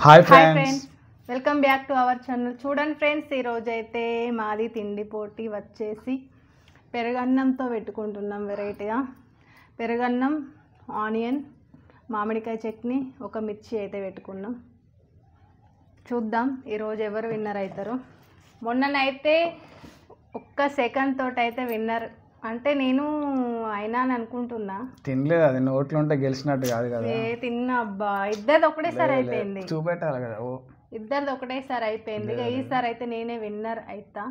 Hi hi friends. Friends, welcome back to our channel. చూడండి friends, ఈరోజు అయితే మాది తిండి పోటీ వచ్చేసి పెరుగన్నంతో పెట్టుకుంటున్నాం. వెరైటీగా పెరుగన్నం, ఆనియన్, మామిడికాయ చట్నీ, ఒక మిర్చి అయితే పెట్టుకున్నాం. చూద్దాం ఈరోజు ఎవరు విన్నర్ అవుతారో. మొన్ననైతే ఒక్క సెకండ్ తోటి అయితే విన్నర్ అంటే నేను అయినా అని అనుకుంటున్నా. తినలేదు, అది నోట్లో ఉంటే గెలిచినట్టు కాదు కదా. ఏ తిన్నా అబ్బా, ఇద్దరిది ఒకటేసారి అయిపోయింది. చూపెట్టాలి కదా. ఇద్దరిది ఒకటేసారి అయిపోయింది. ఇక ఈసారి అయితే నేనే విన్నర్ అవుతా.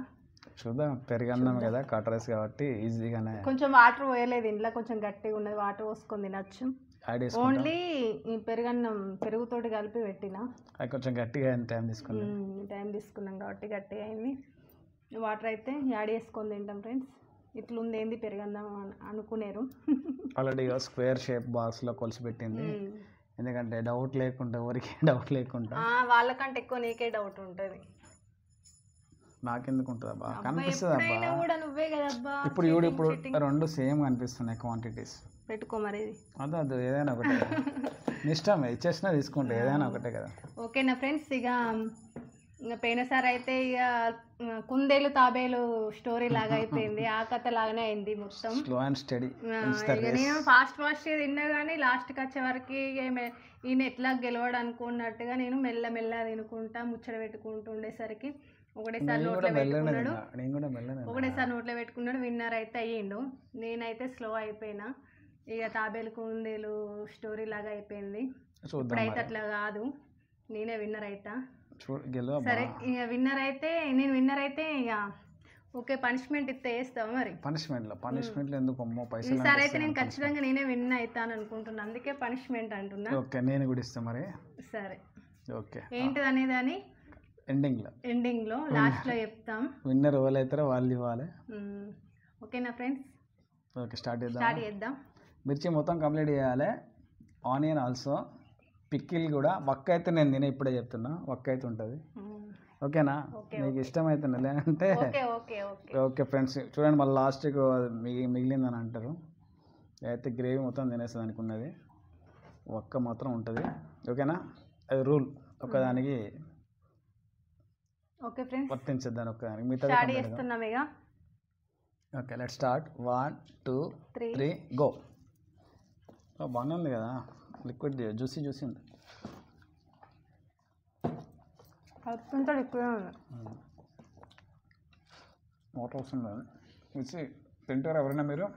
చూద్దాం, పెరుగన్నం కదా, కట్ రైస్ కాబట్టి ఈజీగానే. కొంచెం వాటర్ పోయలేదు ఇంట్లో, కొంచెం గట్టిగా ఉన్నది, వాటర్ పోసుకొని తినచ్చు. యాడ్ చేసుకుంటాం. ఓన్లీ ఈ పెరుగన్నం పెరుగుతోటి కలిపి పెట్టిన. అది కొంచెం గట్టిగా అయిన టైం తీసుకుందాం. టైం తీసుకున్నాం కాబట్టి గట్టిగా అయింది. వాటర్ అయితే యాడ్ చేసుకొని తింటాం ఫ్రెండ్స్. ఇట్లుంది ఏంది పెరుగన్నం అనుకునేరు. ఆల్రెడీ స్క్వేర్ షేప్ బాక్స్లో కొలిసి పెట్టింది, ఎందుకంటే డౌట్ లేకుండా, ఎవరికి డౌట్ లేకుండా. వాళ్ళకంటే ఎక్కువ నీకే డౌట్ ఉంటుంది. నాకెందుకు ఉంటుంది అబ్బా, కనిపిస్తుంది అబ్బా. కూడా నువ్వే కదబ్బా. ఇప్పుడు రెండు సేమ్ కనిపిస్తున్నాయి క్వాంటిటీస్. పెట్టుకో మరి. అదే ఏదైనా ఒకటే ఇష్టం, ఇచ్చేసినా తీసుకుంటే ఏదైనా ఒకటే కదా. ఓకేనా ఫ్రెండ్స్, ఇక పోయినసారి అయితే ఇక కుందేలు తాబేలు స్టోరీ లాగా అయిపోయింది. ఆ కథ లాగానే అయింది మొత్తం. Slow and study. నేను ఫాస్ట్ తిన్నా కానీ లాస్ట్కి వచ్చే వరకు ఈయన ఎట్లా గెలవడు అనుకున్నట్టుగా నేను మెల్ల తినుకుంటా ముచ్చట పెట్టుకుంటూ ఉండేసరికి ఒకటేసారి నోట్లో పెట్టుకున్నాడు. విన్నర్ అయితే అయ్యిండు. నేనైతే స్లో అయిపోయినా. ఇక తాబేలు కుందేలు స్టోరీ లాగా అయిపోయింది. ఇప్పుడైతే అట్లా కాదు, నేనే విన్నర్ అవుతా. సరే, ఇక నేను విన్నర్ అయితే ఇక ఓకే, పనిష్మెంట్ ఇస్తే వేస్తావా మరి? పనిష్మెంట్ ఎందుకు అమ్మో, పైసలు. ఈసారి అయితే నేను ఖచ్చితంగా నేనే విన్ అవుతాను అనుకుంటున్నా, అందుకే పనిష్మెంట్ అంటున్నా. ఓకే, నేను కూడా ఇస్తా మరి. సరే, ఓకే. ఏంటిది అనేది అని ఎండింగ్లో లాస్ట్లో చెప్తాం. విన్నర్ ఎవరు అవుతారో వాళ్ళు ఇవ్వాలి. ఓకేనా ఫ్రెండ్స్? ఓకే, స్టార్ట్ చేద్దాం. మిర్చి మొత్తం కంప్లీట్ చేయాలి. ఆనియన్ ఆల్సో, పిక్కిల్ కూడా. వక్క అయితే నేను ఇప్పుడే చెప్తున్నా, వక్క అయితే ఉంటుంది. ఓకేనా? మీకు ఇష్టమైతే లేదంటే ఓకే ఫ్రెండ్స్. చూడండి, మళ్ళీ లాస్ట్కి మిగిలిందని అంటారు. అయితే గ్రేవీ మొత్తం తినేస్తుంది అనుకున్నది, వక్క మాత్రం ఉంటుంది. ఓకేనా? అది రూల్, ఒకదానికి వర్తించేద్దాం, ఒక్కదానికి. మిగతా ఓకే, లెట్స్ స్టార్ట్. 1 2 3 గో. బాగానే ఉంది కదా, లిక్విడ్ జ్యూసీ ఉంది. వాటర్ వస్తుంది మిర్చి తింటారు ఎవరైనా మీరు?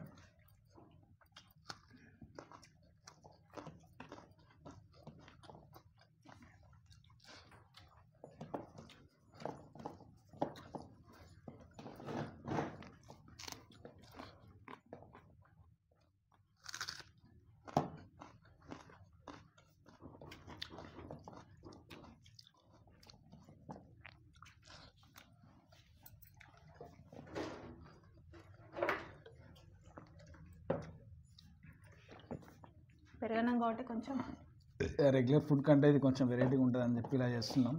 పెరగనం కాబట్టి కొంచెం రెగ్యులర్ ఫుడ్ కంటే ఇది కొంచెం వెరైటీగా ఉంటుంది అని చెప్పి ఇలా చేస్తున్నాం.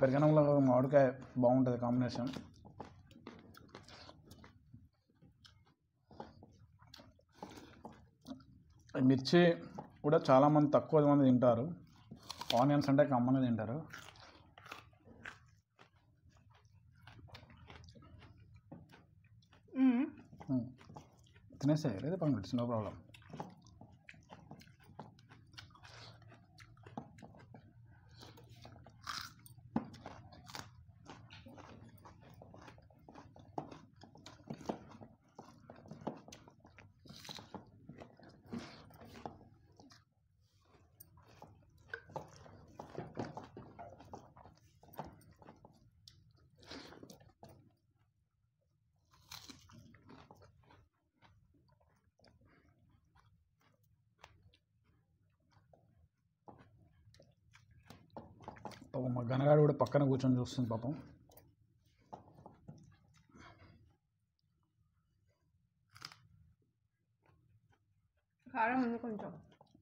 పెరగనంలో మామిడికాయ బాగుంటుంది కాంబినేషన్. మిర్చి కూడా చాలామంది తక్కువ మంది తింటారు. ఆనియన్స్ అంటే కమ్మగా తింటారు. తినేసాయి లేదా పని పెట్టి, నో ప్రాబ్లం. పాపం మా గనగాడు కూడా పక్కన కూర్చొని చూస్తుంది పాపం. కారం ఉంది కొంచెం,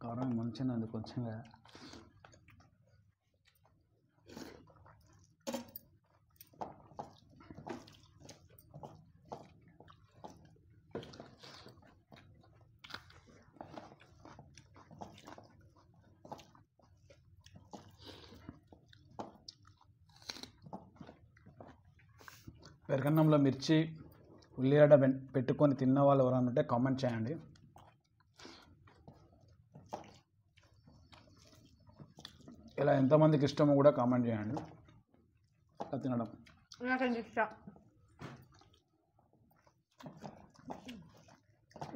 కారం మంచిగా ఉంది కొంచెంగా. పెరుగన్నంలో మిర్చి ఉల్లిగడ్డ పెట్టుకొని తిన్న వాళ్ళు ఎవరైనా ఉంటే కామెంట్ చేయండి. ఇలా ఎంతమందికి ఇష్టమో కూడా కామెంట్ చేయండి. అలా తినడం నాకు ఇష్టం.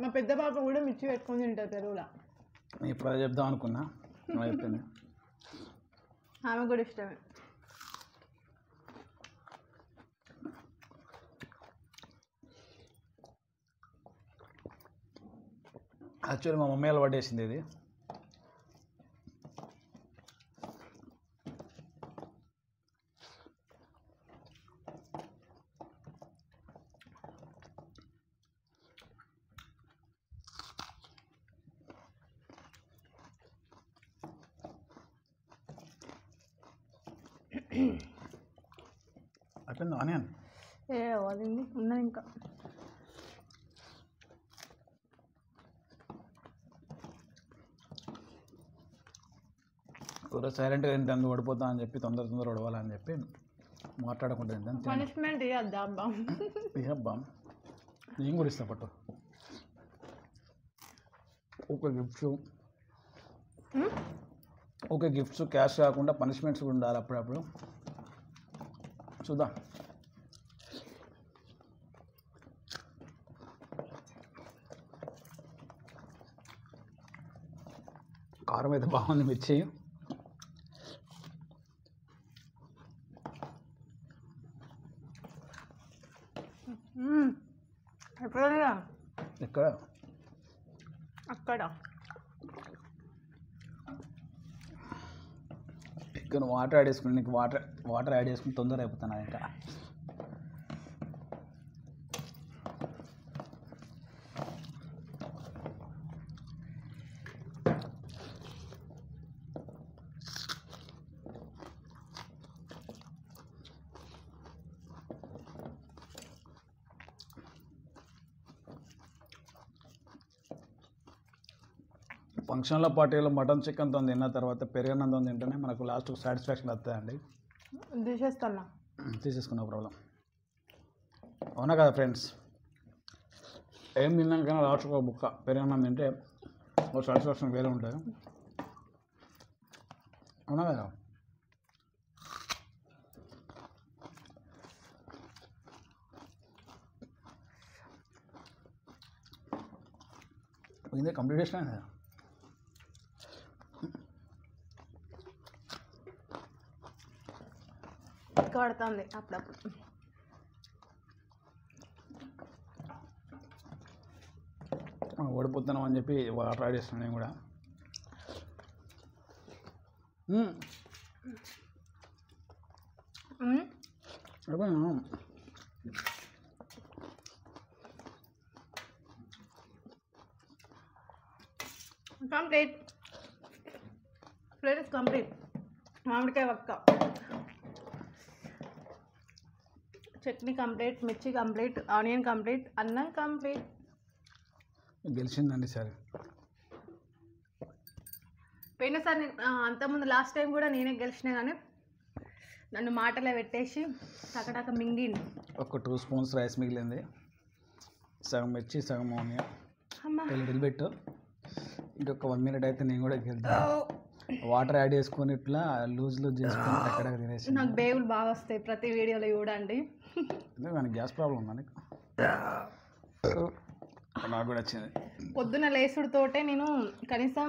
మా పెద్ద పాప కూడా మిర్చి పెట్టుకొని తింటారు పెరుగులా. నేను ఇప్పుడు అదే చెప్దాం అనుకున్నా, నువ్వు చెప్పింది. ఆమె కూడా ఇష్టమే. యాక్చువల్లీ మా మమ్మీ అలవాటు చేసింది ఇది. అయిపోయింది ఆనియన్. అదింది ఉన్నది ఇంకా. కూర సైలెంట్గా తింటాను, ఓడిపోతా అని చెప్పి తొందర ఓడవాలని చెప్పి మాట్లాడకుండా తింటాను. పనిష్మెంట్ ఇవ్వద్దా అబ్బా? అబ్బా నేను కూడా ఇస్తా పట్టు. ఓకే గిఫ్ట్స్ క్యాష్ కాకుండా పనిష్మెంట్స్ కూడా ఉండాలి అప్పుడప్పుడు. చూద్దాం. కారం అయితే బాగుంది, మిర్చి. ఎక్కడ? అక్కడ ఇక్కడ వాటర్ యాడ్ చేసుకుని, నీకు వాటర్ యాడ్ చేసుకుని తొందర అయిపోతాను ఇంకా. ఫంక్షన్లో పార్టీలో మటన్ చికెన్తో తిన్న తర్వాత పెరుగన్నంతో తింటేనే మనకు లాస్ట్ సాటిస్ఫాక్షన్ వస్తుందండి. తీసేసుకున్న ప్రాబ్లం. అవునా కదా ఫ్రెండ్స్? ఏం తిన్నాకైనా లాస్ట్ ఒక బుక్క పెరుగన్నం తింటే ఒక సాటిస్ఫాక్షన్ వేరే ఉంటుంది. అవునా కదా? ఇదే కంప్లీట్ చేసినా కదా. పడుతుంది అప్పుడప్పుడు. ఓడిపోతున్నాం అని చెప్పి వాటర్ యాడ్ చేస్తున్నాను నేను కూడా. Complete flavours complete. మామిడికాయ వక్క, చట్నీ కంప్లీట్, మిర్చి కంప్లీట్, ఆనియన్ కంప్లీట్, అన్నం కంప్లీట్. గెలిచిందండి సరే. పోయినసారి అంతకుముందు లాస్ట్ టైం కూడా నేనే గెలిచిన, కానీ నన్ను మాటలే పెట్టేసి టకటక మింగింది. ఒక 2 స్పూన్స్ రైస్ మిగిలింది, సగం మిర్చి సగం ఆనియన్. నిలబెట్టు, ఇంకొక 1 మినిట్ అయితే నేను కూడా గెలుతాను. వాటర్ యాడ్ చేసుకొని ఇట్లా లూజ్ చేసుకొని అక్కడ తినేసి. నాకు బేవులు బాగా వస్తాయి ప్రతి వీడియోలో చూడండి. కానీ గ్యాస్ ప్రాబ్లం ఉందా నీకు? నాకు కూడా వచ్చింది. పొద్దున లేసుడుతోటే నేను కనీసం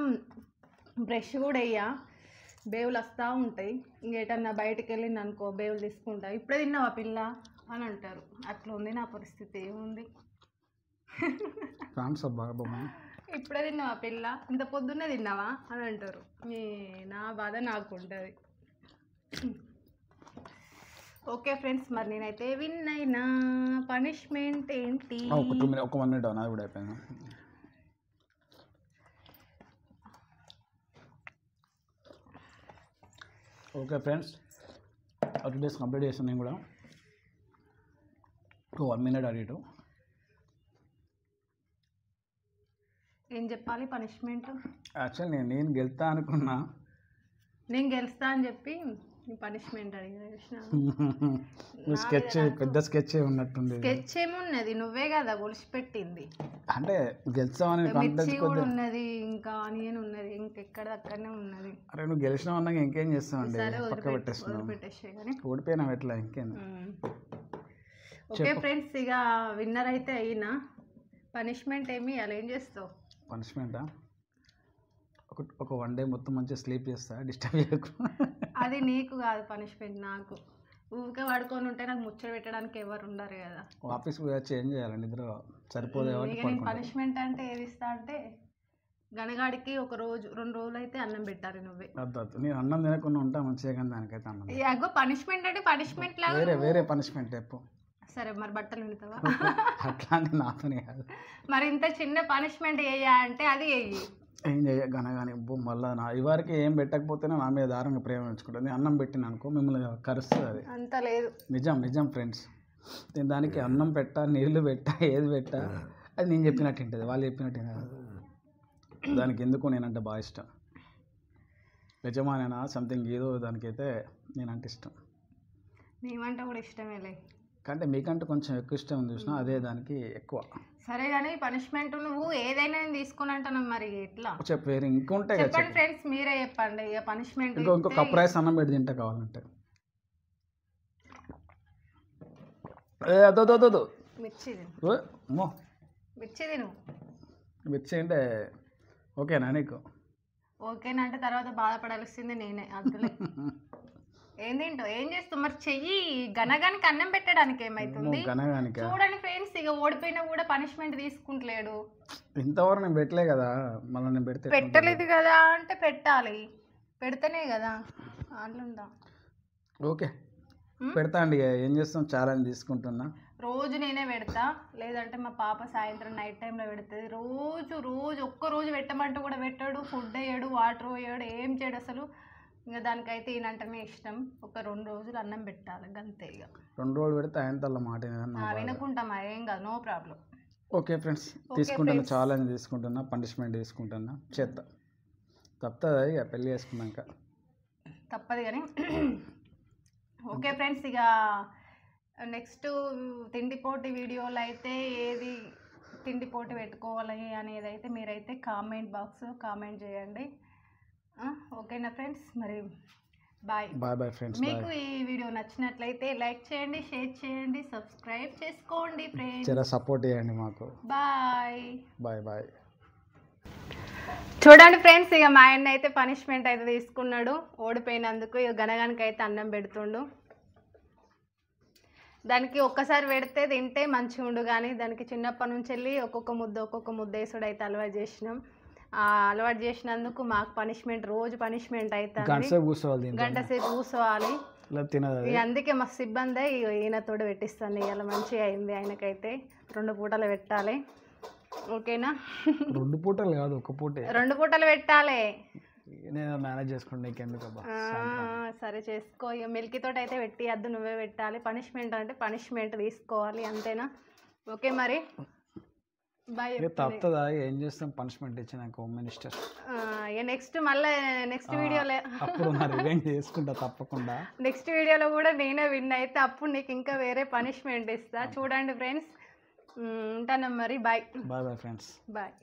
బ్రష్ కూడా వేయా, బేవులు వస్తూ ఉంటాయి. ఇంకేటన్నా బయటకు వెళ్ళింది అనుకో బేవులు తీసుకుంటా. ఇప్పుడే తిన్నావా పిల్ల అని అంటారు. అట్లా ఉంది నా పరిస్థితి. ఏముంది, ఇప్పుడే తిన్నావా పిల్ల, ఇంత పొద్దున్నే తిన్నావా అని అంటారు. నా బాధ నాకు ఉంటుంది. ఓకే ఫ్రెండ్స్, మరి నేనైతే విన్ అయినా. పనిష్మెంట్ ఏంటి? ఒక 1 మినిట్ నాది కూడా అయిపోయింది. ఓకే ఫ్రెండ్స్, 2 డేస్ కంప్లీట్ చేస్తాను నేను కూడా. 1 మినిట్ అడిగిటు. ఏం చెప్పాలి పనిష్మెంట్? యాక్చువల్లీ నేను గెలుస్తా అనుకున్నా. నేను గెలుస్తా అని చెప్పి పనిష్మెంట్ అడిగిన కృష్ణ నువ్వు స్కెచ్ పెద్ద స్కెచ్ ఉన్నట్టుంది. స్కెచ్ ఏమున్నది, నువ్వే కదా ఒలిసిపెట్టింది. అంటే గెలిచామని మిర్చి కాన్ఫిడెన్స్ కూడా ఉన్నది, ఇంకా ఆనియన్ ఉన్నది, ఇంకెక్కడ అక్కడనే ఉన్నది. అరే నువ్వు గెలిచినావు అన్నాక ఇంకేం చేస్తావండి, సరే పక్క పెట్టేస్తున్నావు. వదిలిపెట్టేసే కానీ ఓడిపోయినావు ఎట్లా ఇంకేం. ఓకే ఫ్రెండ్స్, ఇక విన్నర్ అయితే అయినా పనిష్మెంట్ ఏమి అలా ఏం చేస్తావు? పనిష్మెంటా, ఒక 1 డే మొత్తం మంచిగా స్లీప్ చేస్తా, డిస్టర్బ్ చేయకు. అది నీకు కాదు పనిష్మెంట్, నాకు. ఊరికే పడుకొని ఉంటే నాకు ముచ్చట పెట్టడానికి ఎవరు ఉండరు కదా. ఆఫీస్కి పోయి వచ్చి ఏం చేయాలి, నిద్ర సరిపోదు. ఇక నేను పనిష్మెంట్ అంటే ఏది ఇస్తా అంటే, గనగాడికి 1 రోజు 2 రోజులు అయితే అన్నం పెట్టాలి నువ్వే. వద్దు, నేను అన్నం తినకుండా ఉంటా మంచిగా, కానీ దానికైతే అన్నం. అగో పనిష్మెంట్ అంటే పనిష్మెంట్ లాగా వేరే పనిష్మెంట్ చెప్పు. సరే మరి బట్టలు వింటావా? అట్లా అంటే నాతోనే కాదు. మరి ఇంత చిన్న పనిష్మెంట్ వేయ అంటే అది వెయ్యి. ఏం చేయ గనగాని మళ్ళీ నా ఇవరికి ఏం పెట్టకపోతేనే నా మీద దారంగా ప్రేమ ఉంచుకుంటుంది. అన్నం పెట్టిన అనుకో మిమ్మల్ని కరుస్తుంది. అది అంత లేదు, నిజం ఫ్రెండ్స్. నేను దానికి అన్నం పెట్టా, నీళ్ళు పెట్టా, ఏది పెట్టా అది నేను చెప్పినట్టు ఉంటుంది, వాళ్ళు చెప్పినట్టు కాదు. దానికి ఎందుకు నేనంటే బాగా ఇష్టం. యజమానేనా సంథింగ్ ఏదో దానికైతే నేనంటే ఇష్టం. నీవంటే కూడా ఇష్టమేలే, కంటే మీకంటే కొంచెం ఎక్కువ ఇష్టం ఉంది చూసినా, అదే దానికి ఎక్కువ. సరే కానీ పనిష్మెంట్ నువ్వు ఏదైనా తీసుకుని అంటాను, మరి ఎట్లా చెప్పు. వేరే ఇంకుంటాయి కదా చెప్పండి ఫ్రెండ్స్, మీరే చెప్పండి. ఇక పనిష్మెంట్ ఇంకో కప్ రైస్ అన్నం పెట్టి తింటా కావాలంటే. అదో మిర్చి తిను. మిర్చి అంటే ఓకేనా నీకు? ఓకేనంటే తర్వాత బాధపడాల్సింది నేనే. అద్దులే ఏం తింటావు, ఏం చేస్తావు మరి? చెయ్యి. గనగానికి అన్నం పెట్టడానికి ఏమైతుంది? చూడండి ఫ్రెండ్స్, ఇక ఓడిపోయినా కూడా పనిష్మెంట్ తీసుకుంటలేడు. ఇంతవరకు నేను పెట్టలే కదా, మళ్ళీ నేను పెడితే పెట్టలేదు కదా అంటే పెట్టాలి, పెడితేనే కదా అట్లుందా. ఓకే పెడతా అండి. ఏం చేస్తాం, ఛాలెంజ్ తీసుకుంటున్నా. రోజు నేనే పెడతా, లేదంటే మా పాప సాయంత్రం నైట్ టైంలో పెడుతుంది. రోజు ఒక్క రోజు పెట్టమంటే కూడా పెట్టాడు, ఫుడ్ వేయడు, వాటర్ వేయడు, ఏం చేయడు అసలు. ఇంకా దానికైతే ఈయనంటేనే ఇష్టం. ఒక 2 రోజులు అన్నం పెట్టాలి అంతే. ఇక 2 రోజులు పెడితే ఆయన మాట వినుకుంటామా, ఏం కాదు, నో ప్రాబ్లం. ఓకే ఫ్రెండ్స్, తీసుకుంటున్నా, ఛాలెంజ్ తీసుకుంటున్నా, పనిష్మెంట్ తీసుకుంటున్నా. చేద్దా తప్పదా ఇక పెళ్ళి చేసుకున్నాక? తప్పదు కానీ. ఓకే ఫ్రెండ్స్, ఇక నెక్స్ట్ తిండి పోటీ వీడియోలో అయితే ఏది తిండి పోటీ పెట్టుకోవాలి అనేది అయితే మీరైతే కామెంట్ బాక్స్లో కామెంట్ చేయండి. ఓకేనా ఫ్రెండ్స్, మరి బాయ్ ఫ్రెండ్స్. మీకు ఈ వీడియో నచ్చినట్లయితే లైక్ చేయండి, షేర్ చేయండి, సబ్స్క్రైబ్ చేసుకోండి ఫ్రెండ్స్. జర సపోర్ట్ చేయండి మాకు. బాయ్. చూడండి ఫ్రెండ్స్, ఇక మా ఆయన అయితే పనిష్మెంట్ అయితే తీసుకున్నాడు ఓడిపోయినందుకు. ఇక గనగానికి అయితే అన్నం పెడుతుండు. దానికి ఒక్కసారి పెడితే తింటే మంచిగా ఉండు, కానీ దానికి చిన్నప్పటి నుంచి వెళ్ళి ఒక్కొక్క ముద్ద వేసుడు అయితే అలవాటు చేసినాం. అలవాటు చేసినందుకు మాకు పనిష్మెంట్, రోజు పనిష్మెంట్ అవుతుంది. గంట సేపు కూర్చోవాలి. అందుకే మస్తు ఇబ్బంది. ఈయనతోడు పెట్టిస్తాను. ఇవాళ మంచిగా అయింది. ఆయనకైతే 2 పూటలు పెట్టాలి. ఓకేనా? 2 పూటలు కాదు, 1 పూట. 2 పూటలు పెట్టాలి. నేను మేనేజ్ చేసుకోండి. సరే చేసుకో. ఇక మిల్కీ తోటి అయితే పెట్టియద్దు, నువ్వే పెట్టాలి. పనిష్మెంట్ అంటే పనిష్మెంట్ తీసుకోవాలి, అంతేనా? ఓకే మరి బాయ్. తప్పదా? ఏం చేస్తాం, పనిష్మెంట్ ఇచ్చినాక హోమ్ మినిస్టర్. నెక్స్ట్ మళ్ళీ నెక్స్ట్ వీడియోలో అప్పుడు రివెంజ్ చేసుకుంటా తప్పకుండా. నెక్స్ట్ వీడియోలో కూడా నేనే విన్ అయితే అప్పుడు నీకు ఇంకా వేరే పనిష్మెంట్ ఇస్తా. చూడండి ఫ్రెండ్స్, ఉంటాను మరి. Bye friends. బాయ్.